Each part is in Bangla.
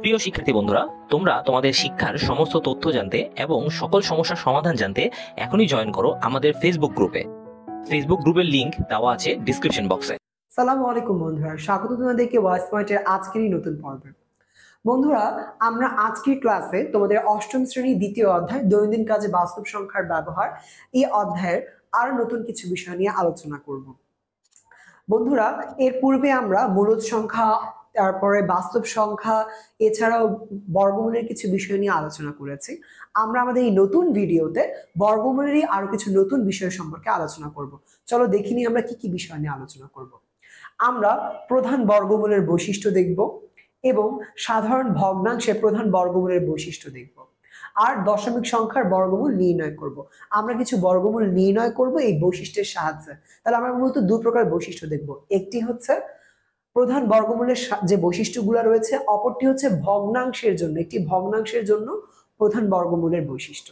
প্রিয় শিক্ষার্থী বন্ধুরা, তোমরা তোমাদের শিক্ষার সমস্ত তথ্য জানতে এবং সকল সমস্যার সমাধান জানতে এখনই জয়েন করো আমাদের ফেসবুক গ্রুপে। ফেসবুক গ্রুপের লিংক দেওয়া আছে ডিসক্রিপশন বক্সে। সালামু আলাইকুম বন্ধুরা, স্বাগত তোমাদেরকে ভয়েস পয়েন্টের আজকেরই নতুন পর্বে। বন্ধুরা, আমরা আজকের ক্লাসে তোমাদের অষ্টম শ্রেণীর দ্বিতীয় অধ্যায় দৈনন্দিন কাজে বাস্তব সংখ্যার ব্যবহার এই অধ্যায়ের আরো নতুন কিছু বিষয় নিয়ে আলোচনা করব। বন্ধুরা, এর পূর্বে আমরা মূলদ সংখ্যা, তারপরে বাস্তব সংখ্যা, এছাড়াও বর্গমূলের কিছু বিষয় নিয়ে আলোচনা করেছি। আমরা আমাদের এই নতুন ভিডিওতে বর্গমূলেরই আরো কিছু নতুন বিষয় সম্পর্কে আলোচনা করব। চলো দেখিনি আমরা কি কি বিষয় নিয়ে আলোচনা করব। আমরা প্রধান বর্গমূলের বৈশিষ্ট্য দেখব এবং সাধারণ ভগ্নাংশের প্রধান বর্গমূলের বৈশিষ্ট্য দেখব, আর দশমিক সংখ্যার বর্গমূল নির্ণয় করব। আমরা কিছু বর্গমূল নির্ণয় করব এই বৈশিষ্ট্যের সাহায্যে। তাহলে আমরা মূলত দুই প্রকার বৈশিষ্ট্য দেখব, একটি হচ্ছে প্রধান বর্গমূলের যে বৈশিষ্ট্যগুলো রয়েছে, অপরটি হচ্ছে ভগ্নাংশের জন্য, একটি ভগ্নাংশের জন্য প্রধান বর্গমূলের বৈশিষ্ট্য।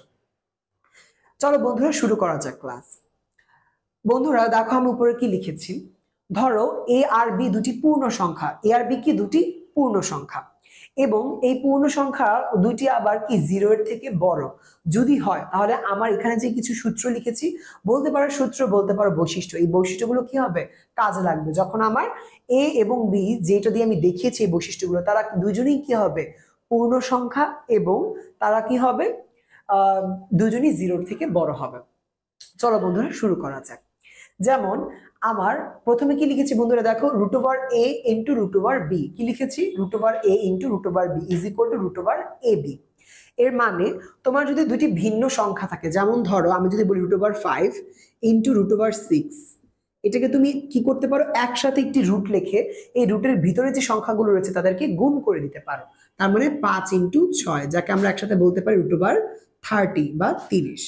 চলো বন্ধুরা শুরু করা যাক ক্লাস। বন্ধুরা দেখো আমি উপরে কি লিখেছি। ধরো এ আর বি দুটি পূর্ণ সংখ্যা, এ আর বি কি দুটি পূর্ণ সংখ্যা, এবং এই পূর্ণ সংখ্যা দুটি আবার কি 0 এর থেকে বড় যদি হয়, তাহলে আমার এখানে যে কিছু সূত্র লিখেছি, বলতে পারো সূত্র, বলতে পারো বৈশিষ্ট্য, এই বৈশিষ্ট্যগুলো কি হবে, কাজে লাগবে যখন আমার এ এবং বি, যেটা দিয়ে আমি দেখিয়েছি এই বৈশিষ্ট্যগুলো, তারা দুজনেই কি হবে, পূর্ণ সংখ্যা, এবং তারা কি হবে, দুজনই 0 থেকে বড় হবে। চলো বন্ধুরা শুরু করা যাক। যেমন আমার প্রথমে কি লিখেছি বন্ধুরা, দেখো root over A into root over B, কি লিখেছি, root over A into root over B is equal to root over A B. এর মানে তোমার যদি দুটি ভিন্ন সংখ্যা থাকে, যেমন ধরো আমি যদি বলি root over 5 into root over 6, এটাকে তুমি কি করতে পারো, একসাথে একটি রুট লিখে এই রুটের ভিতরে যে সংখ্যাগুলো রয়েছে তাদেরকে গুণ করে দিতে পারো। তার মানে 5 ইন্টু 6, যাকে আমরা একসাথে বলতে পারি রুট ওভার 30 বা 30।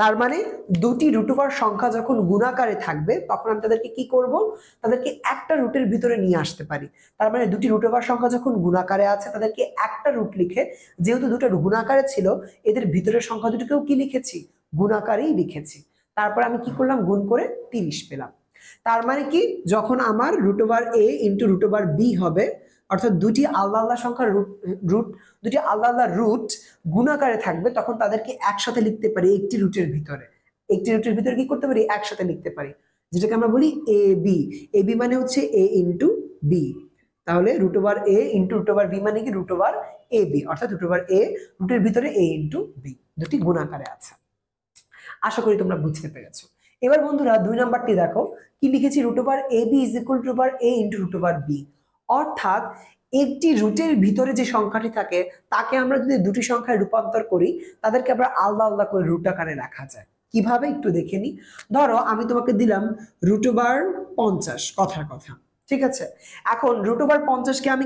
তার মানে দুটি রুট ওভার সংখ্যা যখন গুণাকারে থাকবে, তখন আমি তাদেরকে কি করব, তাদেরকে একটা রুটের ভিতরে নিয়ে আসতে পারি। তার মানে দুটি রুট ওভার সংখ্যা যখন গুণাকারে আছে, তাদেরকে একটা রুট লিখে, যেহেতু দুটো গুণাকারে ছিল, এদের ভিতরের সংখ্যা দুটোকেও কি লিখেছি, গুণাকারেই লিখেছি। তারপর আমি কি করলাম, গুণ করে 30 পেলাম। তার মানে কি, যখন আমার root over A into root over B হবে, অর্থাৎ দুটি আলাদা আলাদা সংখ্যার দুটি আলাদা আলাদা রুট গুণাকারে থাকবে, তখন তাদেরকে একসাথে লিখতে পারি একটি রুটের ভিতরে। একটি রুটের ভিতরে কি করতে পারি, একসাথে লিখতে পারি, যেটাকে আমরা বলি এ বি। এ বি মানে হচ্ছে এ ইন্টু বি। তাহলে root over A into root over B মানে কি, রুট ওভার এ বি, অর্থাৎ রুট ওভার এ, রুটের ভিতরে এ ইন্টু বি, দুটি গুণাকারে আছে। আশা করি তোমরা বুঝতে পেরেছো। এবার বন্ধুরা 2 নাম্বারটি দেখো, কি লিখেছি, root over A B is equal to over A into root over B. অর্থাৎ একটি রুটের ভিতরে যে সংখ্যাটি থাকে, তাকে আমরা যদি দুটি সংখ্যায় রূপান্তর করি, তাদেরকে আমরা আলাদা আলাদা করে রুট আকারে রাখা যায়। কিভাবে একটু দেখে নি। ধরো আমি তোমাকে দিলাম রুট ওভার 50, কথার কথা, ঠিক আছে। এখন রুট ওভার 50কে আমি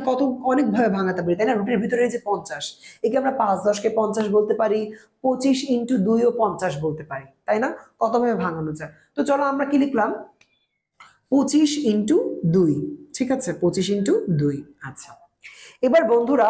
অনেক ভাবে ভাঙাতে পারি, তাই না। রুটের ভিতরে যে 50, একে আমরা 5 10কে 50 বলতে পারি, 25 ইন্টু 2 ও 50 বলতে পারি, তাই না। কত ভাবে ভাঙানো যায়। তো চলো আমরা কি লিখলাম, 25 ইন্টু 2, ঠিক আছে, 25 ইন্টু 2। আচ্ছা, এবার বন্ধুরা,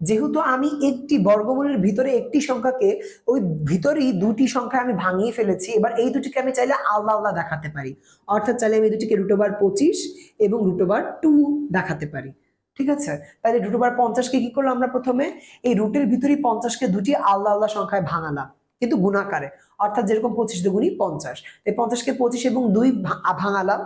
যেহেতু আমি একটি বর্গমূলের ভিতরে একটি সংখ্যাকে, ওই ভিতরেই দুটি সংখ্যা আমি ভাঙিয়ে ফেলেছি, এবার এই দুটিকে আমি চাইলে আলাদা আলাদা দেখাতে পারি। অর্থাৎ চাইলে আমি দুটিকে রুট ওভার 25 এবং রুট ওভার 2 দেখাতে পারি, ঠিক আছে। তাহলে রুট ওভার 50কে কি করলাম, আমরা প্রথমে এই রুটের ভিতরেই 50কে দুটি আলাদা আলাদা সংখ্যায় ভাঙালাম, কিন্তু গুণাকারে, অর্থাৎ যেরকম 25 দুগুণী 50, এই 50কে 25 এবং 2 ভাঙালাম।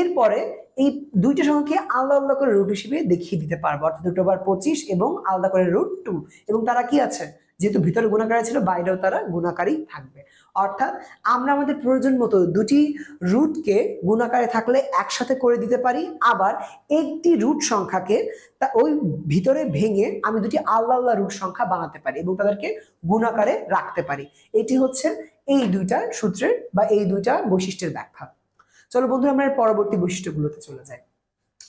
এরপরে এই দুইটা সংখ্যাকে আলাদা আলাদা করে রুট হিসেবে দেখিয়ে দিতে পারবো, অর্থাৎ রুট ওভার 25 এবং আলাদা করে রুট 2, এবং তারা কি আছে, যেহেতু ভিতরে গুণাকারে ছিল, বাইরেও তারা গুণাকারই থাকবে। অর্থাৎ আমরা আমাদের প্রয়োজন মতো দুটি রুটকে গুণাকারে থাকলে একসাথে করে দিতে পারি, আবার একটি রুট সংখ্যাকে ওই ভিতরে ভেঙে আমি দুটি আলাদা আলাদা রুট সংখ্যা বানাতে পারি এবং তাদেরকে গুণাকারে রাখতে পারি। এটি হচ্ছে এই দুইটা সূত্রের বা এই দুইটা বৈশিষ্ট্যের ব্যাখ্যা। চলো বন্ধুরা আমরা পরবর্তী বৈশিষ্ট্যগুলোতে চলে যাই।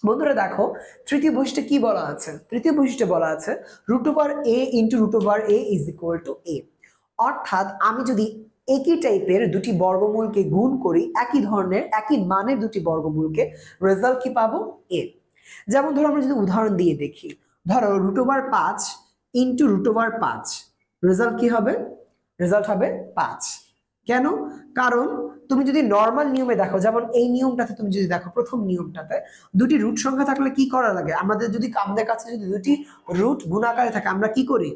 বন্ধুরা দেখো, তৃতীয় বৈশিষ্ট্যে কি বলা আছে, তৃতীয় বৈশিষ্ট্যে বলা আছে root over A into root over A is equal to A. অর্থাৎ আমি যদি একই টাইপের দুটি বর্গমূলকে গুণ করি, একই ধরনের একই মানের দুটি বর্গমূলকে, রেজাল্ট কি পাবো, এ। যেমন ধরো আমরা যদি উদাহরণ দিয়ে দেখি, ধরো root over 5 into root over 5, result কি হবে, রেজাল্ট হবে 5। কেন, কারণ তুমি যদি নর্মাল নিয়মে দেখো, যেমন এই নিয়মটাতে তুমি যদি দেখো, প্রথম নিয়মটাতে দুটি রুট সংখ্যা থাকলে কি করা লাগে, আমাদের কাছে যদি দুটি রুট গুণাকারে থাকে আমরা কি করি,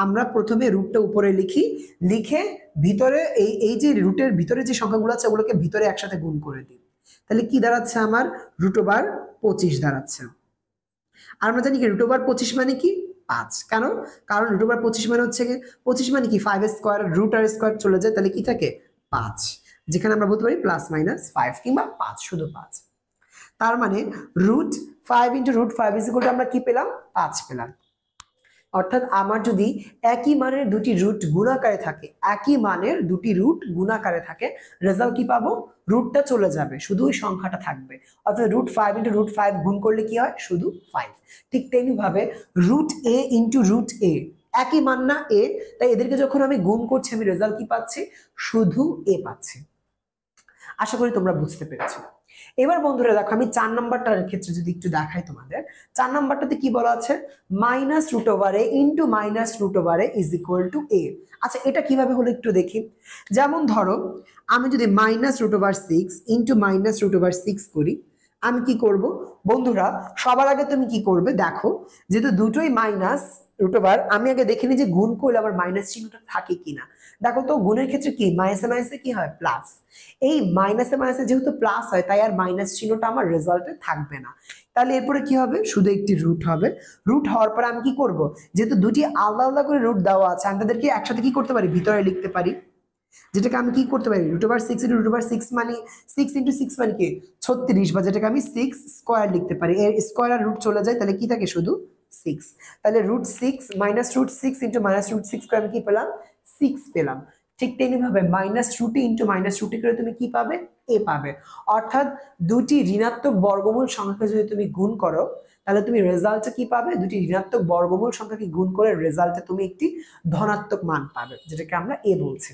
আমরা প্রথমে রুটটা উপরে লিখি, লিখে ভিতরে এই যে রুটের ভিতরে যে সংখ্যাগুলো আছে ওগুলোকে ভিতরে একসাথে গুণ করে দিই। তাহলে কি দাঁড়াচ্ছে আমার, √25 দাঁড়াচ্ছে। আর আমরা জানি কি √25 মানে কি 5, কেন, কারণ √25 মানে হচ্ছে 25 মানে কি 5 স্কোয়ার, √r² চলে যায়, তাহলে কি থাকে 5, যেখানে আমরা বলতে পারি +-5 কিংবা 5, শুধু 5। তার মানে √5 × √5 আমরা কি পেলাম, 5 পেলাম। অর্থাৎ আমার যদি একই মানের দুটি রুট গুণাকারে থাকে, একই মানের দুটি রুট গুণাকারে থাকে, রেজাল্ট কি পাবো, রুটটা চলে যাবে, শুধু ওই সংখ্যাটা থাকবে। অর্থাৎ √5 × √5 গুণ করলে কি হয়, শুধু 5। ঠিক তেমনি ভাবে √a × √a, একই মান না a, তাই এদেরকে যখন আমি গুণ করছি আমি রেজাল্ট কি পাচ্ছি, শুধু a পাচ্ছি। আশা করি তোমরা বুঝতে পেরেছো। এবার বন্ধুরা দেখো, আমি 4 নাম্বারটার ক্ষেত্রে যদি একটু দেখাই তোমাদের, 4 নাম্বারটাতে কি বলা আছে, -√a × -√a = a। আচ্ছা, এটা কিভাবে হলো একটু দেখি। যেমন ধরো আমি যদি -√6 × -√6 করি, আমি কি করব বন্ধুরা, সবার আগে তুমি কি করবে দেখো, যেহেতু দুটোই √, আমি আগে দেখে নিই যে গুণ করলে আবার মাইনাস চিহ্নটা থাকে কিনা। দেখো তো গুণের ক্ষেত্রে কি মাইনাসে মাইনাসে কি হয়, প্লাস। এই মাইনাসে মাইনাসে যেহেতু প্লাস হয়, তাই আর মাইনাস চিহ্নটা আমার রেজাল্টে থাকবে না। তাহলে এরপরে কি হবে, শুধু একটি রুট হবে। রুট হওয়ার পরে আমি কি করব, যেহেতু দুটি আলাদা আলাদা করে রুট দেওয়া আছে, আমি তাদেরকে একসাথে কি করতে পারি, ভিতরে লিখতে পারি, যেটাকে আমি কি করতে পারি, √6 × √6 মানে 6 × 6 মানে কি 36, বা যেটাকে আমি 6 স্কোয়ার লিখতে পারি, এর স্কোয়ার আর রুট চলে যায়, তাহলে কি থাকে, শুধু 6। তাহলে √6 - √6 × -√6 করে আমি কি পেলাম, 6 পেলাম। ঠিক তেমনি ভাবে -√a × -√a করে তুমি কি পাবে, a পাবে। অর্থাৎ দুটি ঋণাত্মক বর্গমূল সংখ্যাকে যদি তুমি গুণ করো, তাহলে তুমি রেজাল্টে কি পাবে, দুটি ঋণাত্মক বর্গমূল সংখ্যাকে গুণ করে রেজাল্টে তুমি একটি ধনাত্মক মান পাবে, যেটাকে আমরা a বলছি।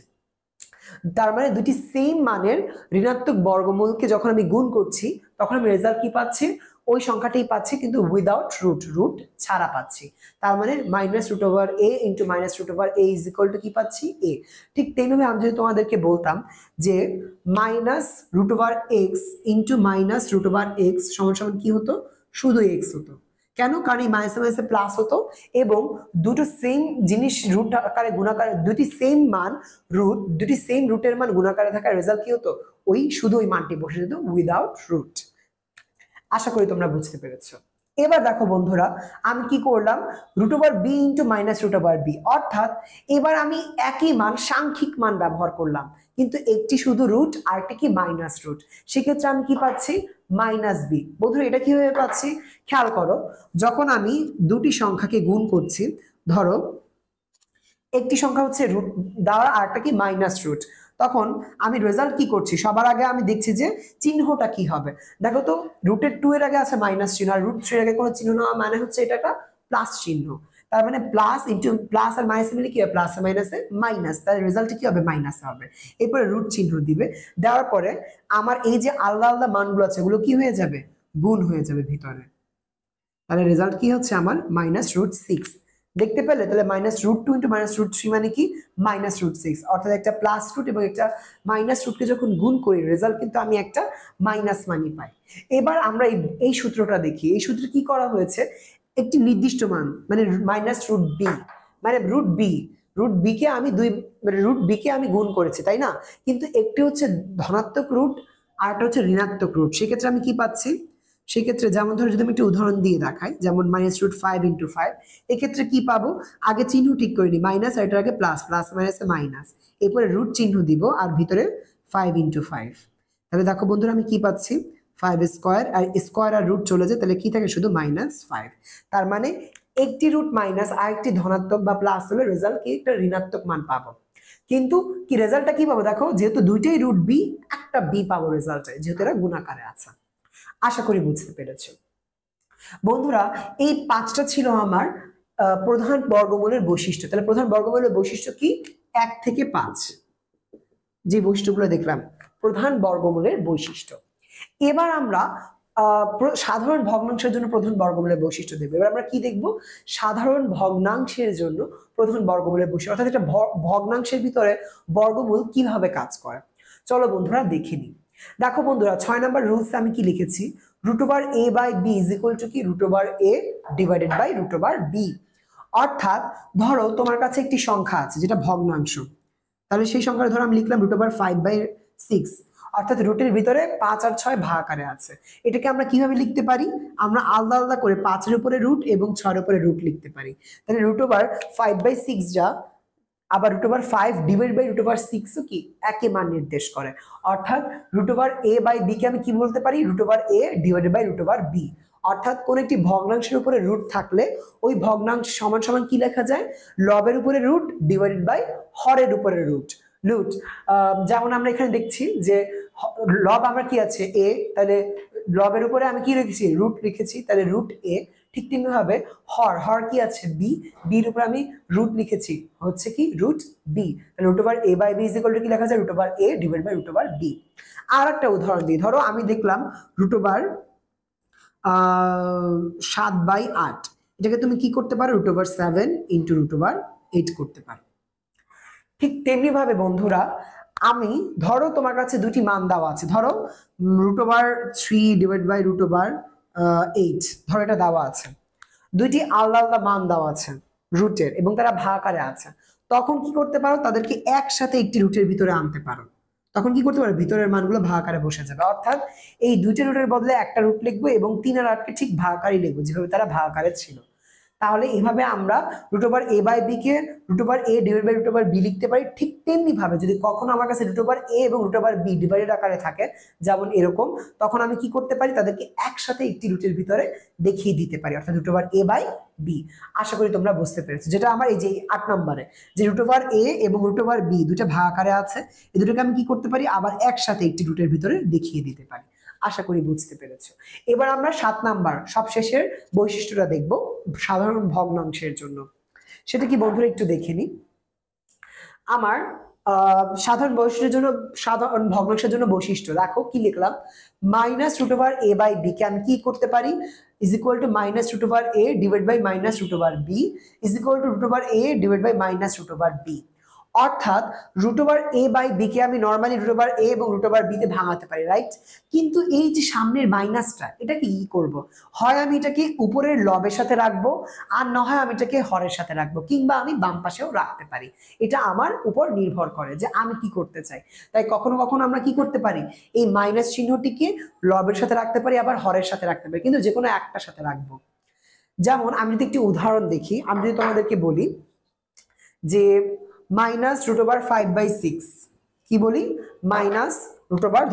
তার মানে দুটি সেম মানের ঋণাত্মক বর্গমূলকে যখন আমি গুণ করছি, তখন আমি রেজাল্ট কি পাচ্ছি, ওই সংখ্যাটাই পাচ্ছি, কিন্তু উইদাউট রুট ছাড়া পাচ্ছি। তার মানে -√a × -√a = কি পাচ্ছি, a। ঠিক তেমনিভাবে আমি যদি তোমাদেরকে বলতাম যে -√x × -√x সমান কি হতো, শুধু x হতো। কেন, কারণ এই মাইনাসে মাইনাসে প্লাস হতো, এবং দুটো সেম জিনিস রুট আকারে গুণাকারে, দুটি সেম মান রুট, দুটি সেম রুটের মান গুণাকারে থাকার রেজাল্ট কি হতো, শুধু ওই মানটি বসে যেত উইদাউট রুট। আশা করি তোমরা বুঝতে পেরেছো। এবার দেখো বন্ধুরা, আমি কি করলাম, √b × -√b, অর্থাৎ এবার আমি একই মান, সাংখ্যিক মান ব্যবহার করলাম, কিন্তু একটি শুধু রুট আর একটি কি মাইনাস রুট। সেক্ষেত্রে আমি কি পাচ্ছি, -b। বন্ধুরা এটা কিভাবে পাচ্ছি, খেয়াল করো, যখন আমি দুটি সংখ্যাকে গুণ করছি, ধরো একটি সংখ্যা হচ্ছে রুট দেওয়া আর একটা কি মাইনাস রুট, তখন আমি রেজাল্ট কি করছি, সবার আগে আমি দেখছি যে চিহ্নটা কি হবে। দেখো তো √2 এর আগে আছে মাইনাস চিহ্ন, আর √3 এর আগে কোনো চিহ্ন নেওয়া মানে হচ্ছে এটা একটা প্লাস চিহ্ন। তার মানে প্লাস ইনটু প্লাস আর মাইনাস মিলে কি হবে, প্লাস আর মাইনাসে মাইনাস, তাহলে রেজাল্ট কি হবে, মাইনাস হবে। এরপরে রুট চিহ্ন দিবে, দেওয়ার পরে আমার এই যে আলাদা আলাদা মানগুলো আছে এগুলো কি হয়ে যাবে, গুণ হয়ে যাবে ভিতরে। তাহলে রেজাল্ট কি হচ্ছে আমার, -√6। দেখতে পেলে, তাহলে -√2 × -√3 মানে কি, -√6। অর্থাৎ একটা প্লাস রুট এবং একটা মাইনাস রুটকে যখন গুণ করি, রেজাল্ট কিন্তু আমি একটা মাইনাস মানই পাই। এবার আমরা এই সূত্রটা দেখি। এই সূত্রে কি করা হয়েছে, একটি নির্দিষ্ট মান মানে -√b, মানে √b কে আমি √b কে আমি গুণ করেছি, তাই না, কিন্তু একটি হচ্ছে ধনাত্মক রুট আর একটা হচ্ছে ঋণাত্মক রুট। সেক্ষেত্রে আমি কি পাচ্ছি, সেক্ষেত্রে যেমন ধরো যদি আমি একটু উদাহরণ দিয়ে দেখাই, যেমন -√5 × 5, এক্ষেত্রে কি পাবো, আগে চিহ্ন ঠিক করে নি, মাইনাস আর এটার আগে প্লাস, প্লাস মাইনাসে মাইনাস, এরপরে রুট চিহ্ন দিব আর ভিতরে 5 × 5। তাহলে দেখো বন্ধুরা আমি কি পাচ্ছি, 5 স্কোয়ার, আর স্কোয়ার আর রুট চলে যায়, তাহলে কি থাকে, শুধু -5। তার মানে একটি রুট মাইনাস আর একটি ধনাত্মক বা প্লাস হলে রেজাল্ট কি, একটা ঋণাত্মক মান পাবো। কিন্তু কি রেজাল্টটা কি পাবো, দেখো যেহেতু দুইটাই √b, একটা b পাবো রেজাল্টে, যেহেতু এরা গুণাকারে আছে। আশা করি বুঝতে পেরেছ বন্ধুরা। এই 5টা ছিল আমার প্রধান বর্গমূলের বৈশিষ্ট্য। তাহলে প্রধান বর্গমূলের বৈশিষ্ট্য কি, 1 থেকে 5, যে বৈশিষ্ট্যগুলো দেখলাম প্রধান বর্গমূলের বৈশিষ্ট্য। এবার আমরা সাধারণ ভগ্নাংশের জন্য প্রধান বর্গমূলের বৈশিষ্ট্য দেখবো। এবার আমরা কি দেখবো, সাধারণ ভগ্নাংশের জন্য প্রধান বর্গমূলের বৈশিষ্ট্য, অর্থাৎ একটা ভগ্নাংশের ভিতরে বর্গমূল কিভাবে কাজ করে। চলো বন্ধুরা দেখে নিই। দেখো বন্ধুরা 6 নম্বর রুলস আমি কি লিখেছি, √a/b = কি √a ডিভাইডেড বাই √b। অর্থাৎ ধরো তোমার কাছে একটি সংখ্যা আছে যেটা ভগ্নাংশ, তাহলে সেই সংখ্যাটা ধরো আমি লিখলাম √5/6, অর্থাৎ রুটের ভিতরে 5 আর 6 ভাগ আকারে আছে। এটাকে আমরা কিভাবে লিখতে পারি, আমরা আলাদা আলাদা করে 5 এর উপরে রুট এবং 6 এর উপরে রুট লিখতে পারি। তাহলে √5/6 যা, আবার √5 ডিভাইড বাই √6 ও কি একই মান নির্দেশ করে। অর্থাৎ √a/b কে আমি কি বলতে পারি, √a ডিভাইডেড বাই √b। অর্থাৎ কোন একটি ভগ্নাংশের উপরে রুট থাকলে ওই ভগ্নাংশ সমান সমান কি লেখা যায়, লবের উপরে রুট ডিভাইডেড বাই হরের উপরে রুট। যেমন আমরা এখানে দেখছি যে লব আমরা কি আছে a, তাহলে লবের উপরে আমি কি রেখেছি, রুট লিখেছি, তাহলে √a। ঠিক তেমনি ভাবে হর কি আছে b, b এর উপরে আমি রুট লিখেছি হচ্ছে কি √b, তাহলে √a/b = কি লেখা যায়, √a ডিভাইড বাই √b। আর একটা উদাহরণ দিই, ধরো আমি দেখলাম √7/8, এটাকে তুমি কি করতে পারো, √7 × √8 করতে পারো। ঠিক তেমনি ভাবে বন্ধুরা আমি ধরো তোমার কাছে দুটি মান দেওয়া আছে, ধরো √3 ডিভাইড বাই √8, ধরো এটা দেওয়া আছে, দুইটি আলাদা আলাদা মান দেওয়া আছে রুটের এবং তারা ভাগ আকারে আছে। তখন কি করতে পারো, তাদেরকে একসাথে একটি রুটের ভিতরে আনতে পারো। তখন কি করতে পারো, ভিতরের মানগুলো ভাগ আকারে বসে যাবে। অর্থাৎ এই দুইটা রুটের বদলে একটা রুট লিখবো এবং 3 আর 8কে ঠিক ভাগ আকারে লিখবো যেভাবে তারা ভাগ আকারে ছিল। তাহলে এইভাবে আমরা √a/b কে √a ডিভাইড বাই √b লিখতে পারি। ঠিক তেমনি ভাবে যদি কখনো আমার কাছে √a এবং √b ডিভাইডেড আকারে থাকে, যেমন এরকম, তখন আমি কি করতে পারি, তাদেরকে একসাথে একটি রুটের ভিতরে দেখিয়ে দিতে পারি, অর্থাৎ √a/b। আশা করি তোমরা বুঝতে পেরেছো। যেটা আমার এই যে 8 নম্বরে যে √a এবং √b দুটো ভাগ আকারে আছে, এই দুটোকে আমি কি করতে পারি, আবার একসাথে একটি রুটের ভিতরে দেখিয়ে দিতে পারি। আশা করি বুঝতে পেরেছো। এবার আমরা 7 নাম্বার সবশেষের বৈশিষ্ট্যটা দেখব সাধারণ ভগ্নাংশের জন্য। সেটা কি বন্ধুরা একটু দেখে নি। আমার সাধারণ বৈশিষ্ট্যের জন্য, সাধারণ ভগ্নাংশের জন্য বৈশিষ্ট্য দেখো কি লিখলাম, -√a/b কে আমি কি করতে পারি, = -√a divide by -√b = √a divide by -√b। অর্থাৎ √a/b কে আমি নরমালি √a এবং √b তে ভাঙাতে পারি, রাইট। কিন্তু এই যে সামনের মাইনাসটা, এটাকে কি করব, হয় আমি এটাকে উপরের লবের সাথে রাখবো, আর না হয় আমি এটাকে হরের সাথে রাখবো, কিংবা আমি বাম পাশেও রাখতে পারি। এটা আমার উপর নির্ভর করে যে আমি কি করতে চাই। তাই কখনো কখনো আমরা কি করতে পারি, এই মাইনাস চিহ্নটিকে লবের সাথে রাখতে পারি, আবার হরের সাথে রাখতে পারি, কিন্তু যে কোনো একটার সাথে রাখবো। যেমন আমি যদি একটি উদাহরণ দেখি, আমি যদি তোমাদেরকে বলি যে -√5/6, কি বলি,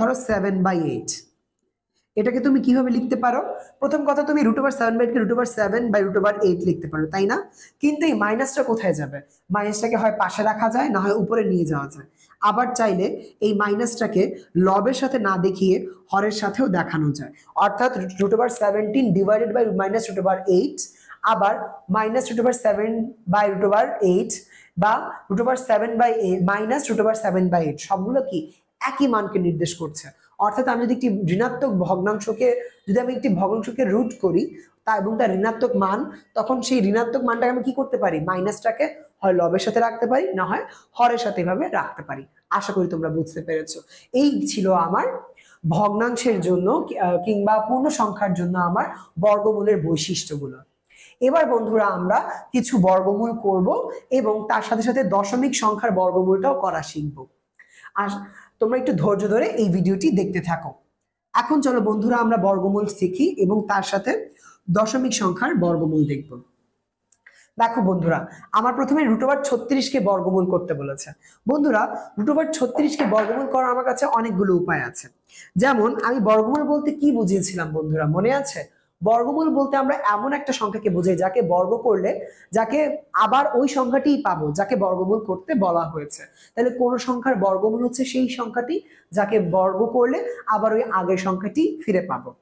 ধরো 7/8, এটাকে তুমি কিভাবে লিখতে পারো, প্রথম কথা তুমি √7/8 কে √7/8 লিখতে পারো, তাই না। কিন্তু এই মাইনাসটা কোথায় যাবে, মাইনাসটাকে হয় পাশে রাখা যায়, না হয় উপরে নিয়ে যাওয়া যায়। আবার চাইলে এই মাইনাসটাকে লবের সাথে না দেখিয়ে হরের সাথেও দেখানো যায়। অর্থাৎ √17 ডিভাইডেড বাই -√8, আবার -√7/8 বা √7/8 সবগুলো কি একই মানকে নির্দেশ করছে। অর্থাৎ আমি যদি একটি ঋণাত্মক ভগ্নাংশকে, যদি আমি একটি ভগ্নাংশকে রুট করি তা এবং তার ঋণাত্মক মান, তখন সেই ঋণাত্মক মানটাকে আমি কি করতে পারি, মাইনাসটাকে হয় লবের সাথে রাখতে পারি, না হয় হরের সাথে এভাবে রাখতে পারি। আশা করি তোমরা বুঝতে পেরেছো। এই ছিল আমার ভগ্নাংশের জন্য কিংবা পূর্ণ সংখ্যার জন্য আমার বর্গমূলের বৈশিষ্ট্যগুলো। এবার বন্ধুরা আমরা কিছু বর্গমূল করব এবং তার সাথে সাথে দশমিক সংখ্যার বর্গমূলটাও করা শিখব। আর তোমরা একটু ধৈর্য ধরে এই ভিডিওটি দেখতে থাকো। এখন চলো বন্ধুরা আমরা বর্গমূল শিখি এবং তার সাথে দশমিক সংখ্যার বর্গমূল দেখব। দেখো বন্ধুরা, আমার প্রথমে √36 কে বর্গমূল করতে বলেছে। বন্ধুরা √36 কে বর্গমূল করার আমার কাছে অনেকগুলো উপায় আছে। যেমন আমি বর্গমূল বলতে কি বুঝিয়েছিলাম বন্ধুরা, মনে আছে? বর্গমূল বলতে আমরা এমন একটা সংখ্যাকে বোঝাই যাকে বর্গ করলে যাকে আবার ওই সংখ্যাটিই পাবো যাকে বর্গমূল করতে বলা হয়েছে। তাহলে কোন সংখ্যার বর্গমূল হচ্ছে সেই সংখ্যাটি যাকে বর্গ করলে আবার ওই আগের সংখ্যাটি ফিরে পাবো।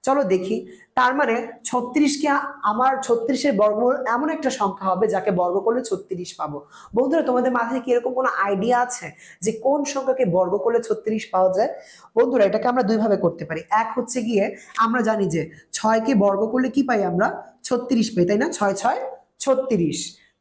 চলো দেখি। তার মানে 36 কে আমার 36 এর বর্গমূল এমন একটা সংখ্যা হবে যাকে বর্গ করলে 36 পাবো। বন্ধুরা তোমাদের মাথায় কি এরকম কোনো আইডিয়া আছে যে কোন সংখ্যাকে বর্গ করলে 36 পাওয়া যায়? বন্ধুরা এটাকে আমরা দুই ভাবে করতে পারি। এক হচ্ছে গিয়ে আমরা জানি যে 6 কে বর্গ করলে কি পাই আমরা, 36 পাই, তাই না? 6 6 36।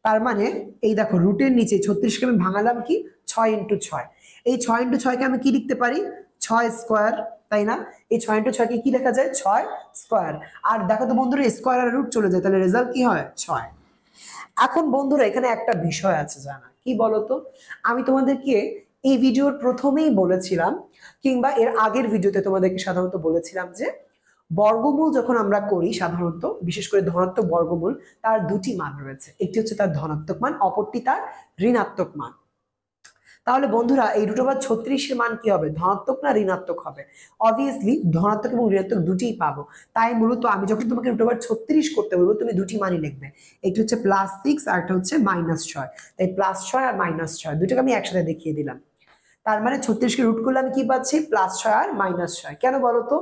তার মানে এই দেখো রুটের নিচে 36কে আমি ভাঙালাম কি 6 ইন্টু 6। এই 6 ইন্টু 6কে আমি কি লিখতে পারি 6 স্কোয়ার, তাই না? এই 6 ইন্টু 6কে কি লেখা যায় 6 স্কোয়ার। আর দেখো তো বন্ধুরা স্কোয়ার আর রুট চলে যায়, তাহলে রেজাল্ট কি হয় 6। এখন বন্ধুরা এখানে একটা বিষয় আছে জানা, কি বলতো, আমি তোমাদেরকে এই ভিডিওর প্রথমেই বলেছিলাম কিংবা এর আগের ভিডিওতে তোমাদেরকে সাধারণত বলেছিলাম যে বর্গমূল যখন আমরা করি সাধারণত বিশেষ করে ধনাত্মক বর্গমূল তার দুটি মান রয়েছে, একটি হচ্ছে তার ধনাত্মক মান, অপরটি তার ঋণাত্মক মান। তাহলে বন্ধুরা এই √36 এর মান কি হবে ধনাত্মক না ঋণাত্মক হবে? অবভিয়াসলি ধনাত্মক এবং ঋণাত্মক দুটিই পাবো। তাই মূলত আমি যখন তোমাকে √36 করতে বলবো তুমি দুটি মানই লিখবে, একটি হচ্ছে +6 আর একটা হচ্ছে -6। তাই +6 আর -6 দুটোকে আমি একসাথে দেখিয়ে দিলাম। তার মানে 36কে রুট করলে আমি কি পাচ্ছি +6 আর -6। কেন বলতো,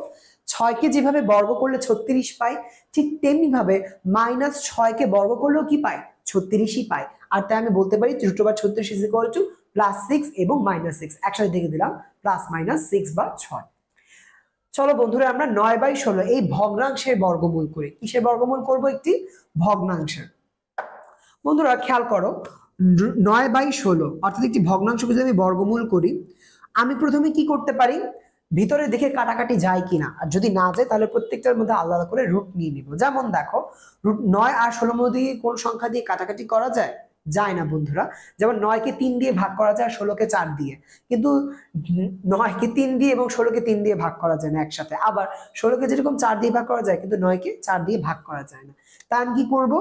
6কে যেভাবে বর্গ করলে 36 পাই, ঠিক তেমনি ভাবে -6কে বর্গ করলেও কি পাই 36ই পাই। আর তাই আমি বলতে পারি √36 ইজ ইকুয়াল টু +6 এবং -6 একসাথে দেখে দিলাম +-6 বা 6। চলো বন্ধুরা আমরা 9/16 এই ভগ্নাংশের বর্গমূল করি। কিসের বর্গমূল করব? একটি ভগ্নাংশের। বন্ধুরা খেয়াল করো 9/16 অর্থাৎ একটি ভগ্নাংশকে যদি আমি বর্গমূল করি, আমি প্রথমে কি করতে পারি ভিতরে দেখে কাটাকাটি যায় কিনা, আর যদি না যায় তাহলে প্রত্যেকটার মধ্যে আলাদা করে রুট নিয়ে নিব। যেমন দেখো 9 আর 16 মধ্যে কোন সংখ্যা দিয়ে কাটাকাটি করা যায়? যায় না বন্ধুরা। যেমন 9কে 3 দিয়ে ভাগ করা যায়, 16কে 4 দিয়ে, কিন্তু 9কে 3 দিয়ে এবং 16কে 3 দিয়ে ভাগ করা যায় না একসাথে। আবার 16কে যেরকম 4 দিয়ে ভাগ করা যায় কিন্তু 9কে 4 দিয়ে ভাগ করা যায় না। তা আমি কি করব,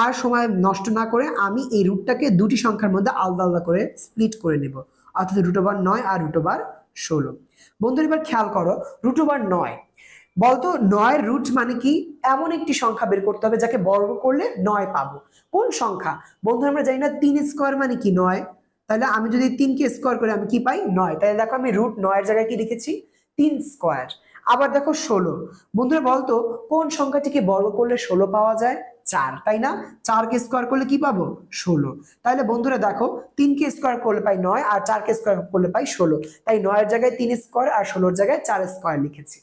আর সময় নষ্ট না করে আমি এই রুটটাকে দুটি সংখ্যার মধ্যে আলাদা আলাদা করে স্প্লিট করে নেব, অর্থাৎ √9 আর √16। বন্ধুরা এবার খেয়াল করো √9 বলতো 9 এর রুট মানে কি? এমন একটি সংখ্যা বের করতে হবে যাকে বর্গ করলে 9 পাবো। কোন সংখ্যা? বন্ধু আমরা জানি না 3 স্কোয়ার মানে কি 9, তাহলে আমি যদি 3কে স্কোয়ার করে আমি কি পাই 9। তাহলে দেখো আমি √9 এর জায়গায় কি লিখেছি 3 স্কোয়ার। আবার দেখো 16, বন্ধুরা বলতো কোন সংখ্যাটিকে বর্গ করলে 16 পাওয়া যায়? 4, তাই না? 4কে স্কোয়ার করলে কি পাবো 16। তাহলে বন্ধুরা দেখো 3কে স্কোয়ার করলে পাই 9 আর 4কে স্কোয়ার করলে পাই 16। তাই 9 এর জায়গায় 3 স্কোয়ার আর 16 এর জায়গায় 4 স্কোয়ার লিখেছি।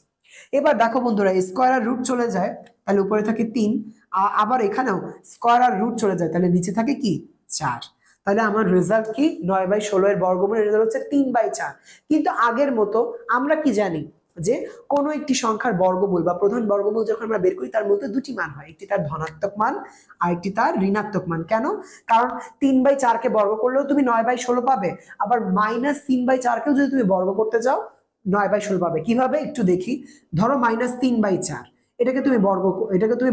এবার দেখো বন্ধুরা স্কোয়ার আর রুট চলে যায়, তাহলে উপরে থাকে 3, আবার এখানেও স্কোয়ার আর রুট চলে যায়, তাহলে নিচে থাকে কি 4। তাহলে আমার রেজাল্ট কি 9/16 এর বর্গমূলের রেজাল্ট হচ্ছে 3/4। কিন্তু আগের মতো আমরা কি জানি যে কোনো একটি সংখ্যার বর্গমূল বা প্রধান বর্গমূল যখন আমরা বের করি তার মধ্যে দুটি মান হয়, একটি তার ধনাত্মক মান আর একটি তার ঋণাত্মক মান। কেন? কারণ 3/4কে বর্গ করলেও তুমি 9/16 পাবে, আবার -3/4কেও যদি তুমি বর্গ করতে যাও 9/16 পাবে। কিভাবে একটু দেখি। ধরো -3/4 এটাকে তুমি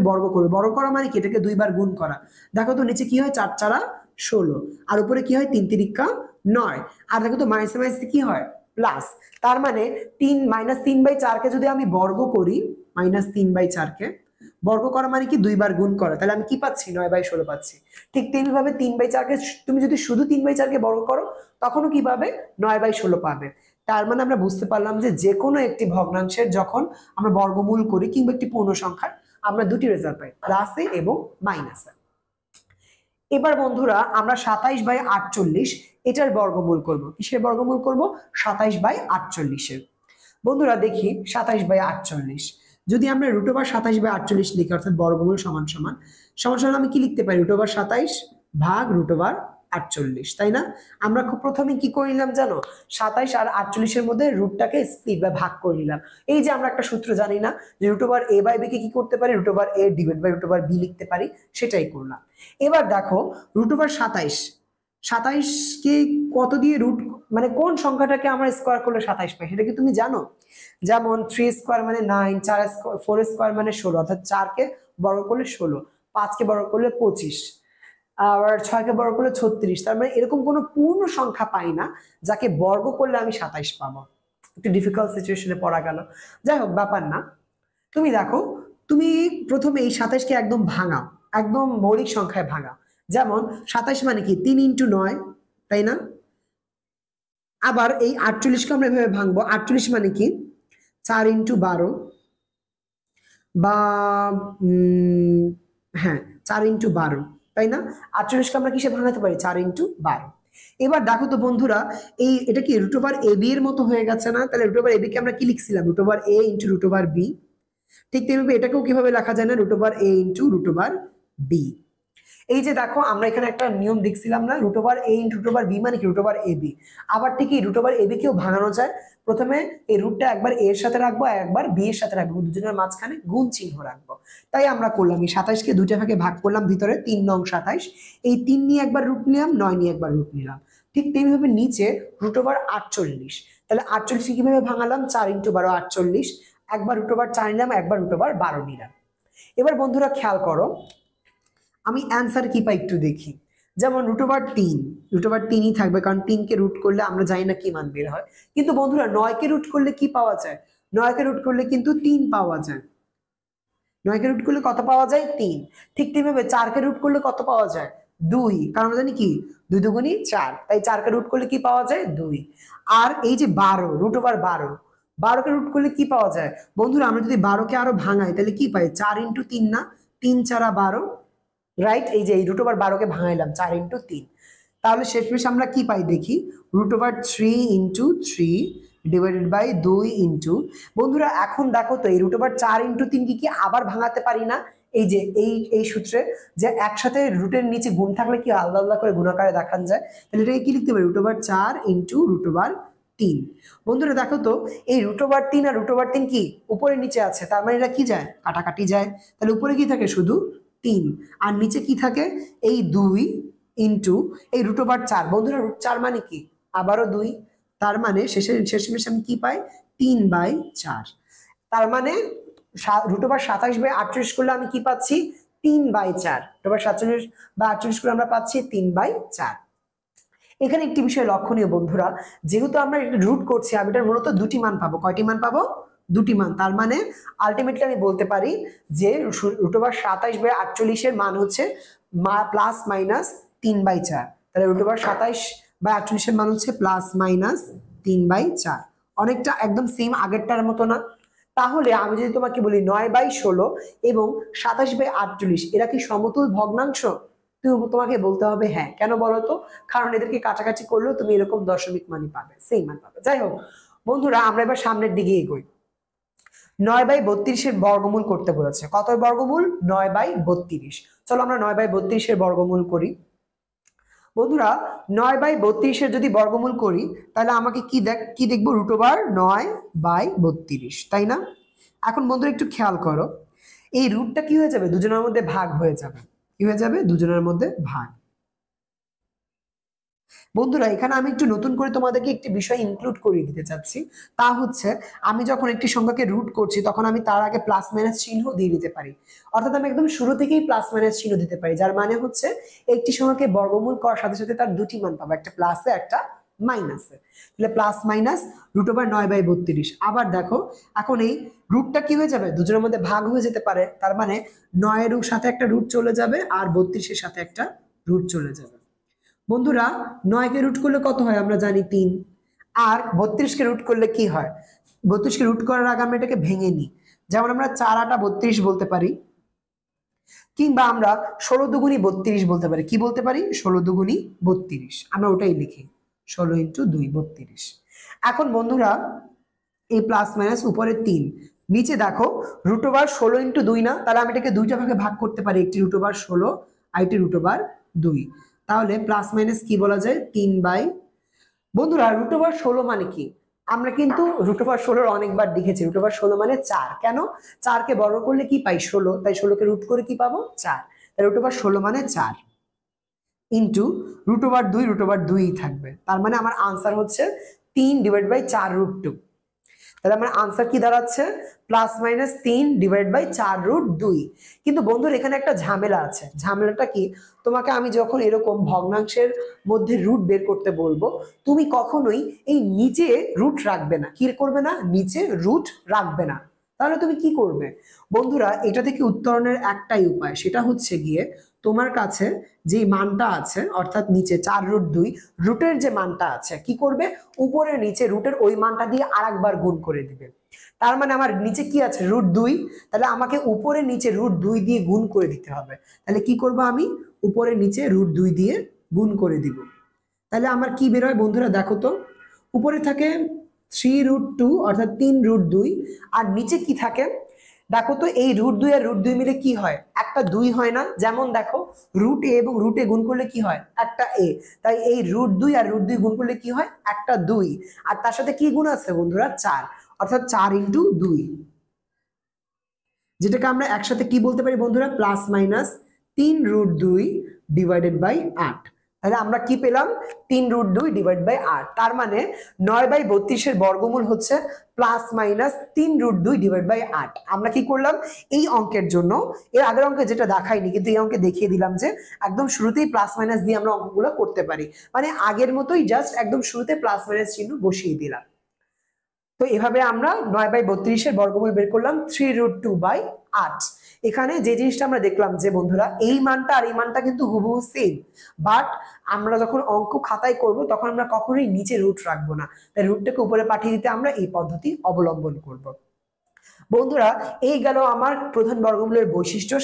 বর্গ করবে, বর্গ করা মানে কি এটাকে 2 বার গুণ করা। দেখো তো নিচে কি হয় 4 × 16 আর উপরে কি হয় 3 × 3 = 9, আর দেখো তো মাইনাসে মাইনাসে কি হয় প্লাস। তার মানে -3/4কে যদি আমি বর্গ করি, -3/4কে বর্গ করা মানে কি 2 বার গুণ করা, তাহলে আমি কি পাচ্ছি 9/16 পাচ্ছি। ঠিক তেমনি ভাবে 3/4কে তুমি যদি শুধু 3/4কে বর্গ করো তখনও কি পাবে 9/16 পাবে। তার মানে আমরা বুঝতে পারলাম যে যে কোনো একটি ভগ্নাংশের যখন আমরা বর্গমূল করি কিংবা একটি পূর্ণ সংখ্যার আমরা দুটি রেজাল্ট পাই, প্লাসে এবং মাইনাসে। এবার বন্ধুরা আমরা 27/48 এটার বর্গমূল করব। কিসের বর্গমূল করব? 27/48 বন্ধুরা দেখি 27/48 যদি আমরা √27/48 লিখি, অর্থাৎ বর্গমূল সমান সমান আমি কি লিখতে পারি √27 ভাগ √48, তাই না? আমরা প্রথমে কি করে নিলাম জানো, 27 আর 48 এর মধ্যে রুটটাকে স্প্লিট বা ভাগ করে নিলাম। এই যে আমরা একটা সূত্র জানি না যে √a/b কে কি করতে পারি √a/√b লিখতে পারি, সেটাই করলাম। এবার দেখো √27 কে কত দিয়ে রুট মানে কোন সংখ্যাটাকে আমরা স্কোয়ার করলে 27 পাই সেটা কি তুমি জানো? যেমন 3 স্কোয়ার মানে 9, 4 স্কোয়ার মানে 16, অর্থাৎ 4কে বর্গ করলে 16, 5কে বর্গ করলে 25, আবার 6কে বর্গ করলে 36। তার মানে এরকম কোনো পূর্ণ সংখ্যা পাই না যাকে বর্গ করলে আমি 27 পাবো। একটু ডিফিকাল্ট সিচুয়েশনে পড়া গেল, যাই হোক ব্যাপার না। তুমি দেখো তুমি প্রথমে এই 27কে একদম ভাঙাও, একদম মৌলিক সংখ্যায় ভাঙাও। যেমন 27 মানে কি 3 × 9, তাই না? আবার এই 48কে আমরা এভাবে ভাঙবো, 48 মানে কি 4 × 12 বা হ্যাঁ 4 × 12, তাই না? 48কে আমরা কিসে ভাঙাতে পারি 4 × 12। এবার দেখো তো বন্ধুরা এটা কি √ab এর মতো হয়ে গেছে না? তাহলে √ab কে আমরা কি লিখছিলাম √a × √b। ঠিক তেমনি এটাকেও কিভাবে লেখা যায় না √a × √b। এই যে দেখো আমরা এখানে একটা নিয়ম দেখছিলাম না, root over A into root over B মানে কি রুট ওভার এ বি। আবার ঠিকই রুট ওভার এ বি কেও ভাঙানো যায়। প্রথমে এই রুটটা একবার এ এর সাথে রাখবো আর একবার বি এর সাথে রাখবো, দুজনের মাঝখানে গুণ চিহ্ন রাখবো। তাই আমরা করলাম এই 27 কে দুইটা ভাগে ভাগ করলাম, ভিতরে 3 নং 27, এই 3 নিয়ে একবার রুট নিলাম, 9 নিয়ে একবার রুট নিলাম। ঠিক তেমনিভাবে নিচে রুট ওভার 48, তাহলে 48 কিভাবে ভাঙালাম, 4 ইন্টু 12 48, একবার রুট ওভার 4 নিলাম, একবার রুট ওভার 12 নিলাম। এবার বন্ধুরা খেয়াল করো, আমি অ্যান্সার কি পাই একটু দেখি। যেমন রুট ওভার 3, রুট ওভার 3ই থাকবে, কারণ 3 কে রুট করলে আমরা জানি না কি মান বের হয়। কিন্তু বন্ধুরা 9 কে রুট করলে কি পাওয়া যায়, 9 কে রুট করলে কিন্তু 3 পাওয়া যায়। 9 কে রুট করলে কত পাওয়া যায়, 3। ঠিক তেমনিভাবে 4 কে রুট করলে কত পাওয়া যায়, 2, কারণ আমরা জানি কি 2 দুগুণী 4, তাই 4 কে রুট করলে কি পাওয়া যায়, 2। আর এই যে 12, রুট ওভার 12, 12 কে রুট করলে কি পাওয়া যায় বন্ধুরা, আমরা যদি 12 কে আরো ভাঙাই তাহলে কি পাই, 4 ইন্টু 3 না, 3 4 12, রাইট। এই যে এই রুট ওভার 12 কে ভাঙাইলাম 4 ইন্টু 3, তাহলে শেষমেশ আমরা কি পাই দেখি, root over 3 into 3 divided by 2 into, বন্ধুরা এখন দেখো তো এই রুট ওভার 4 ইন্টু 3 কি আবার ভাঙাতে পারি না, এই যে এই সূত্রে যে একসাথে রুটের নিচে গুণ থাকলে কি আলাদা আলাদা করে গুণাকারে দেখানো যায়, তাহলে এটাকে কি লিখতে পারি, root over 4 into root over 3। বন্ধুরা দেখো তো এই রুট ওভার 3 আর রুট ওভার 3 কি উপরে নিচে আছে, তার মানে এটা কি যায়, কাটাকাটি যায়, তাহলে উপরে কি থাকে শুধু 3, আর নিচে কি থাকে এই 2 ইন্টু এই রুট ওভার 4। বন্ধুরা রুট 4 মানে কি আবারও 2, তার মানে শেষমেশ আমি কি পাই, 3/4। তার মানে রুট ওভার 27/48 করলে আমি কি পাচ্ছি, 3/4। রুট ওভার 47/48 করে আমরা পাচ্ছি 3/4। এখানে একটি বিষয় লক্ষণীয় বন্ধুরা, যেহেতু আমরা এটা রুট করছি আমি এটার মূলত দুটি মান পাবো, কয়টি মান পাবো, দুটি মান। তার মানে আলটিমেটলি আমি বলতে পারি যে রুট ওভার 27/48 এর মান হচ্ছে প্লাস মাইনাস 3/4, তাহলে রুট ওভার 27/48 এর মান হচ্ছে প্লাস মাইনাস 3/4, অনেকটা একদম সেম আগেরটার মতো না। তাহলে আমি যদি তোমাকে বলি 9/16 এবং 27/48 এরা কি সমতুল ভগ্নাংশ, তোমাকে বলতে হবে হ্যাঁ। কেন বলো তো, কারণ এদেরকে কাছাকাছি করলেও তুমি এরকম দশমিক মানই পাবে, সেম মান পাবে। যাই হোক বন্ধুরা, আমরা এবার সামনের দিকে এগোই। 9/32 এর বর্গমূল করতে বলেছে, কত বর্গমূল, 9/32। চলো আমরা 9/32 এর বর্গমূল করি। বন্ধুরা 9/32 এর যদি বর্গমূল করি তাহলে আমাকে কি দেখবো, রুট ওভার 9/32, তাই না। এখন বন্ধুরা একটু খেয়াল করো, এই রুটটা কি হয়ে যাবে, দুজনের মধ্যে ভাগ হয়ে যাবে, কি হয়ে যাবে, দুজনের মধ্যে ভাগ। বন্ধুরা এখানে আমি একটু নতুন করে তোমাদেরকে একটি বিষয় ইনক্লুড করিয়ে দিতে চাচ্ছি, তা হচ্ছে আমি যখন একটি সংখ্যাকে রুট করছি তখন আমি তার আগে প্লাস মাইনাস চিহ্ন দিয়ে দিতে পারি, অর্থাৎ আমি একদম শুরু থেকেই প্লাস মাইনাস চিহ্ন দিতে পারি, যার মানে হচ্ছে একটি সংখ্যাকে বর্গমূল করার সাথে সাথে তার দুটি মান পাবো, একটা প্লাসে একটা মাইনাসে। তাহলে প্লাস মাইনাস রুট ওভার 9/32। আবার দেখো এখন এই রুটটা কি হয়ে যাবে, দুজনের মধ্যে ভাগ হয়ে যেতে পারে, তার মানে 9 এর সাথে একটা রুট চলে যাবে আর 32 এর সাথে একটা রুট চলে যাবে। বন্ধুরা 9 কে রুট করলে কত হয় আমরা জানি 3, আর 32 কে রুট করলে কি হয়, 32 কে রুট করার আগে আমরা এটাকে ভেঙে নিই, যেমন আমরা 4 8 32 বলতে পারি, কিংবা আমরা 16 দুগুণী 32 বলতে পারি, কি বলতে পারি, 16 দুগুণী 32, আমরা ওটাই লিখি 16 ইন্টু 2 32। এখন বন্ধুরা এই প্লাস মাইনাস উপরে 3, নিচে দেখো রুট ওভার 16 ইন্টু 2 না, তাহলে আমি এটাকে দুইটা ভাগে ভাগ করতে পারি, একটি রুট ওভার 16 আর একটি রুট ওভার 2, তাহলে প্লাস মাইনাস কি বলা যায়, 3 বন্ধুরা রুট ওভার 16 মানে কি, আমরা কিন্তু রুট ওভার 16 অনেকবার দেখেছি, রুট ওভার 16 মানে 4, কেন 4 কে বর্গ করলে কি পাই 16, তাই 16 কে রুট করে কি পাবো 4, তাই রুট ওভার 16 মানে 4 into root over 2, root over 2ই থাকবে, তার মানে আমার আনসার হচ্ছে 3/4√2। তাহলে আমার আনসার কি দাঁড়াচ্ছে, প্লাস মাইনাস 3/4√2। কিন্তু বন্ধুর এখানে একটা ঝামেলা আছে, ঝামেলাটা কি, তোমাকে আমি যখন এরকম ভগ্নাংশের মধ্যে রুট বের করতে বলবো তুমি কখনোই এই নিচে রুট রাখবে না, কি করবে না, নিচে রুট রাখবে না। তাহলে তুমি কি করবে বন্ধুরা, এটা থেকে উত্তরণের একটাই উপায়, সেটা হচ্ছে গিয়ে তোমার কাছে যে মানটা আছে অর্থাৎ নিচে 4√2 রুটের যে মানটা আছে কি করবে, উপরে নিচে রুটের ওই মানটা দিয়ে আরেকবার গুণ করে দিবে। তার মানে আমার নিচে কি আছে √2, তাহলে আমাকে উপরে নিচে √2 দিয়ে গুণ করে দিতে হবে। তাহলে কি করব আমি, উপরে নিচে √2 দিয়ে গুণ করে দিব। তাহলে আমার কি বের হয় বন্ধুরা, দেখো তো উপরে থাকে 3√2 অর্থাৎ 3√2, আর নিচে কি থাকে দেখো তো এই √2 আর √2 মিলে কি হয়, একটা 2 হয় না? যেমন দেখো √a এবং √a গুণ করলে কি হয়, একটা a। তাই এই √2 আর √2 গুণ করলে কি হয়, একটা 2। আর তার সাথে কি গুণ আছে বন্ধুরা, 4, অর্থাৎ 4 × 2, যেটাকে আমরা একসাথে কি বলতে পারি বন্ধুরা, প্লাস মাইনাস 3√2 ডিভাইডেড বাই 8। তাহলে আমরা কি পেলাম, 3√2 ডিভাইড বাই 8। তার মানে 9/32 এর বর্গমূল হচ্ছে প্লাস মাইনাস 3√2 ডিভাইড বাই 8। আমরা কি করলাম, এই অঙ্কের জন্য এর আগের অঙ্কে যেটা দেখাইনি কিন্তু এই অঙ্কে দেখিয়ে দিলাম যে একদম শুরুতেই প্লাস মাইনাস দিয়ে আমরা অঙ্কগুলো করতে পারি, মানে আগের মতোই জাস্ট একদম শুরুতে প্লাস মাইনাস চিহ্ন বসিয়ে দিলাম। তো এভাবে আমরা 9/32 এর বর্গমূল বের করলাম 3√2/8। এখানে যে জিনিসটা আমরা দেখলাম যে বন্ধুরা এই মানটা আর এই মানটা কিন্তু হুবহু সেম, বাট আমরা যখন অঙ্ক খাতায় করব তখন আমরা কখনোই নিচে রুট রাখবো না, তাই রুটটাকে উপরে পাঠিয়ে দিতে আমরা এই পদ্ধতি অবলম্বন করব। বন্ধুরা এই গেল আমার প্রধান বর্গমূলের বৈশিষ্ট্য,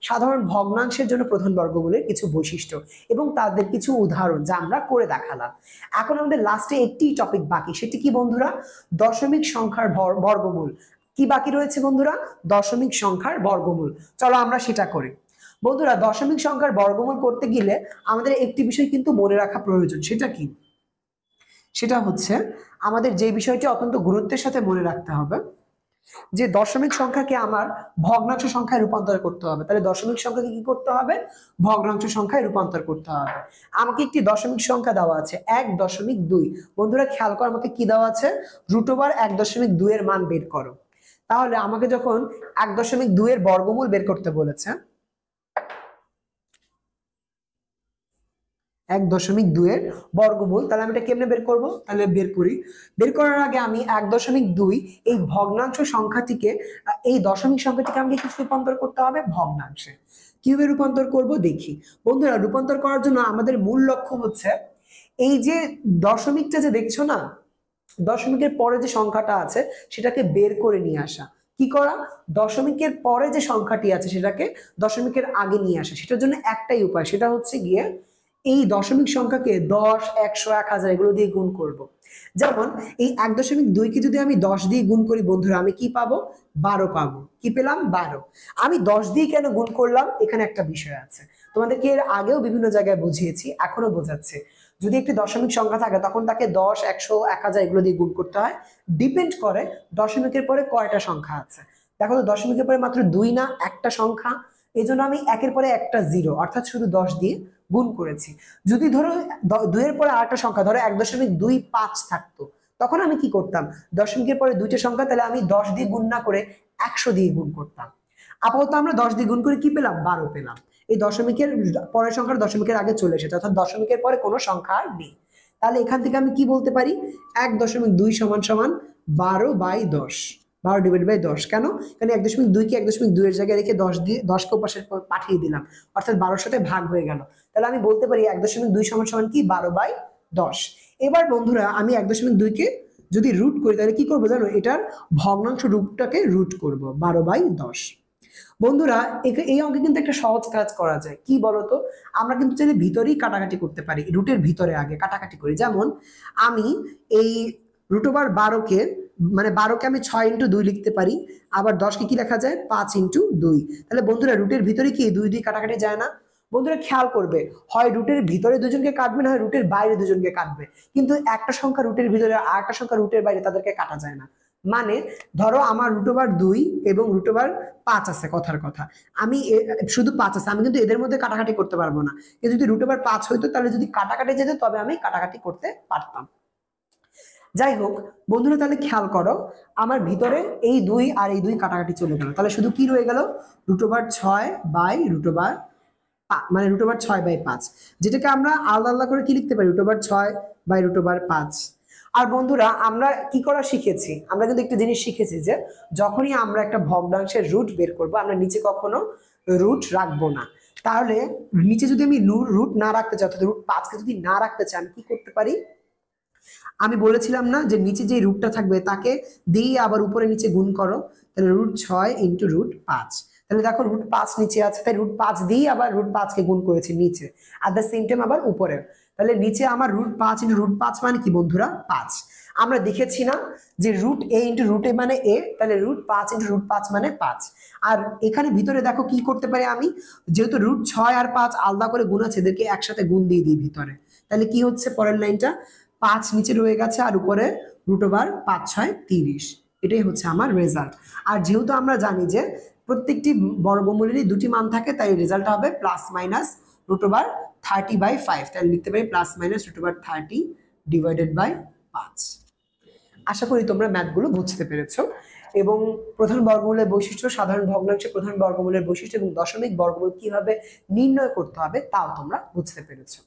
সাধারণ ভগ্নাংশের জন্য প্রধান বর্গমূলের কিছু বৈশিষ্ট্য এবং তাদের কিছু উদাহরণ যা আমরা করে দেখালাম। এখন আমাদের লাস্টে একটি টপিক বাকি, সেটি কি বন্ধুরা, দশমিক সংখ্যার বর্গমূল। কি বাকি রয়েছে বন্ধুরা, দশমিক সংখ্যার বর্গমূল। চলো আমরা সেটা করি। বন্ধুরা দশমিক সংখ্যার বর্গমূল করতে গেলে আমাদের একটি বিষয় কিন্তু মনে রাখা প্রয়োজন, সেটা কি, সেটা হচ্ছে আমাদের যে বিষয়টি অত্যন্ত গুরুত্বের সাথে মনে রাখতে হবে যে দশমিক সংখ্যাকে আমার ভগ্নাংশ সংখ্যায় রূপান্তর করতে হবে। তাহলে দশমিক সংখ্যাকে কি করতে হবে, ভগ্নাংশ সংখ্যায় রূপান্তর করতে হবে। আমাকে একটি দশমিক সংখ্যা দেওয়া আছে 1.2। বন্ধুরা খেয়াল করো আমাকে কি দেওয়া আছে, √1.2 এর মান বের করো। তাহলে আমাকে যখন 1.2 এর বর্গমূল বের করতে বলেছে, 1.2 এর বর্গমূল, তাহলে আমি এটা কেমনে বের করব, তাহলে বের করি। বের করার আগে আমি 1.2 এই ভগ্নাংশ সংখ্যাটিকে, এই দশমিক সংখ্যাটিকে আমাকে কিছু রূপান্তর করতে হবে ভগ্নাংশে। কিভাবে রূপান্তর করব দেখি। বন্ধুরা রূপান্তর করার জন্য আমাদের মূল লক্ষ্য হচ্ছে এই যে দশমিকটা যে দেখছো না, দশমিকের পরে যে সংখ্যাটা আছে সেটাকে বের করে নিয়ে আসা। কি করা, দশমিকের পরে যে সংখ্যাটি আছে সেটাকে দশমিকের আগে নিয়ে আসা। সেটার জন্য একটাই উপায়, সেটা হচ্ছে গিয়ে এই দশমিক সংখ্যাকে 10, 100, 1000 এগুলো দিয়ে গুণ করব। যেমন এই 1.2 কে যদি আমি 10 দিয়ে গুণ করি বন্ধুরা, আমি কি পাবো, 12 পাবো। কি পেলাম, 12। আমি 10 দিয়ে কেন গুণ করলাম, এখানে একটা বিষয় আছে, তোমাদেরকে এর আগেও বিভিন্ন জায়গায় বুঝিয়েছি, এখনো বোঝাচ্ছে। যদি একটি দশমিক সংখ্যা থাকে তখন তাকে 10, 100, 1000 এগুলো দিয়ে গুণ করতে হয়, ডিপেন্ড করে দশমিকের পরে কয়টা সংখ্যা আছে। দেখো তো দশমিকের পরে মাত্র 2 না একটা সংখ্যা, এই জন্য আমি একের পরে একটা 0 অর্থাৎ শুধু 10 দিয়ে গুণ করেছি। যদি ধরো 2 এর পরে আরেকটা সংখ্যা ধরো 1.25 থাকতো, তখন আমি কি করতাম, দশমিকের পরে দুইটা সংখ্যা, তাহলে আমি 10 দিয়ে গুণ না করে 100 দিয়ে গুণ করতাম। আপাতত আমরা 10 দিয়ে গুণ করে কি পেলাম, 12 পেলাম। এই দশমিকের পরের সংখ্যাটা দশমিকের আগে চলে এসেছে, অর্থাৎ দশমিকের পরে কোনো সংখ্যা আর নেই। তাহলে এখান থেকে আমি কি বলতে পারি, 1.2 = 12/10, 12/10। কেন, কারণ 1.2 কে 1.2 এর জায়গায় রেখে 10 কে পাশে পাঠিয়ে দিলাম, অর্থাৎ 12-র সাথে ভাগ হয়ে গেল। তাহলে আমি বলতে পারি 1.2 = কি, 12/10। এবার বন্ধুরা আমি 1.2 কে যদি রুট করি তাহলে কি করবো জানো, এটার ভগ্নাংশ রূপটাকে রুট করব, 12/10। বন্ধুরা এই অঙ্কে কিন্তু একটা সহজ কাজ করা যায়, কি বলতো, আমরা কিন্তু চাইলে ভিতরেই কাটাকাটি করতে পারি, রুটের ভিতরে আগে কাটাকাটি করি। যেমন আমি এই √12 কে, মানে 12 কে আমি 6 × 2 লিখতে পারি, আবার 10 কে কি লেখা যায়, 5 × 2। তাহলে বন্ধুরা রুটের ভিতরে কি 2 দিয়ে কাটাকাটি যায় না। বন্ধুরা খেয়াল করবে, হয় রুটের ভিতরে দুজনকে কাটবে, না হয় রুটের বাইরে দুজনকে কাটবে, কিন্তু একটা সংখ্যা রুটের ভিতরে আর একটা সংখ্যা রুটের বাইরে তাদেরকে কাটা যায় না। মানে ধরো আমার √2 এবং √5 আছে, কথার কথা আমি শুধু 5 আছে, আমি কিন্তু এদের মধ্যে কাটাকাটি করতে পারবো না। কিন্তু যদি √5 হইতো তাহলে যদি কাটাকাটি যেত তবে আমি কাটাকাটি করতে পারতাম। যাই হোক বন্ধুরা, তাহলে খেয়াল করো আমার ভিতরে এই 2 আর এই 2 কাটাকাটি চলে গেল, তাহলে শুধু কি রয়ে গেল, √6/√5, মানে √6/5, যেটাকে আমরা আলাদা আলাদা করে কি লিখতে পারি, √6/√5। আর বন্ধুরা আমরা কি করা শিখেছি, আমরা কিন্তু একটা জিনিস শিখেছি যে যখনই আমরা একটা ভগ্নাংশের রুট বের করব আমরা নিচে কখনো রুট রাখবো না। তাহলে নিচে যদি আমি রুট না রাখতে চাই, অর্থাৎ √5 কে যদি না রাখতে চাই, আমি কি করতে পারি, আমি বলেছিলাম না যে নিচে যে রুটটা থাকবে তাকে দিয়ে আবার উপরে নিচে গুণ করো, তাহলে √6 × √5। তাহলে দেখো √5 নিচে আছে, তাই √5 দিয়ে আবার √5 কে গুণ করেছি নিচে, আর দ্য সেম টাইম আবার উপরে। তাহলে নিচে আমার √5 × √5 মানে কি বন্ধুরা 5। আমরা দেখেছি না যে √a × √a মানে a, তাহলে √5 × √5 মানে 5। আর এখানে ভিতরে দেখো কি করতে পারি আমি, যেহেতু √6 আর 5 আলাদা করে গুণ আছে, এদেরকে একসাথে গুণ দিয়ে দিই ভিতরে। তাহলে কি হচ্ছে পরের লাইনটা, 5 নিচে রয়ে গেছে আর উপরে √5 × 6 = 30। এটাই হচ্ছে আমার রেজাল্ট। আর যেহেতু আমরা জানি যে প্রত্যেকটি বর্গমূলেরই দুটি মান থাকে, তাই রেজাল্ট হবে ±√30/5। তাহলে লিখতে পারি ±√30 / 5। আশা করি তোমরা ম্যাথগুলো বুঝতে পেরেছো এবং প্রধান বর্গমূলের বৈশিষ্ট্য, সাধারণ ভগ্নাংশের প্রধান বর্গমূলের বৈশিষ্ট্য এবং দশমিক বর্গমূল কিভাবে নির্ণয় করতে হবে তাও তোমরা বুঝতে পেরেছো।